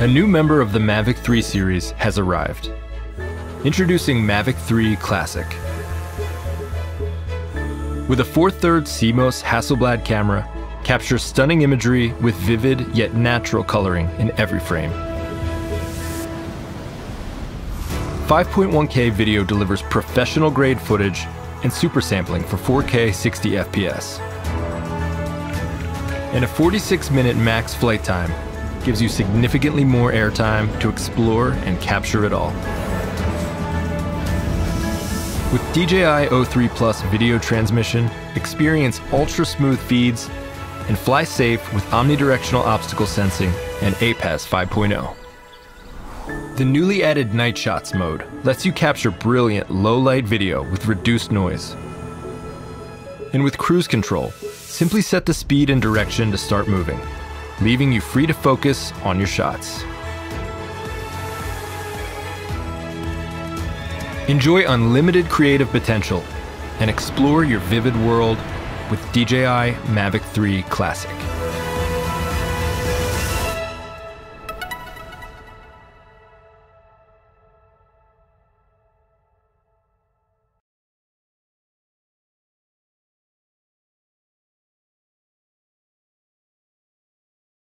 A new member of the Mavic 3 series has arrived. Introducing Mavic 3 Classic. With a 4/3 CMOS Hasselblad camera, captures stunning imagery with vivid yet natural coloring in every frame. 5.1K video delivers professional-grade footage and super sampling for 4K 60 FPS. And a 46-minute max flight time gives you significantly more airtime to explore and capture it all. With DJI O3 Plus video transmission, experience ultra-smooth feeds and fly safe with omnidirectional obstacle sensing and APAS 5.0. The newly added Night Shots mode lets you capture brilliant low-light video with reduced noise. And with cruise control, simply set the speed and direction to start moving, leaving you free to focus on your shots. Enjoy unlimited creative potential and explore your vivid world with DJI Mavic 3 Classic.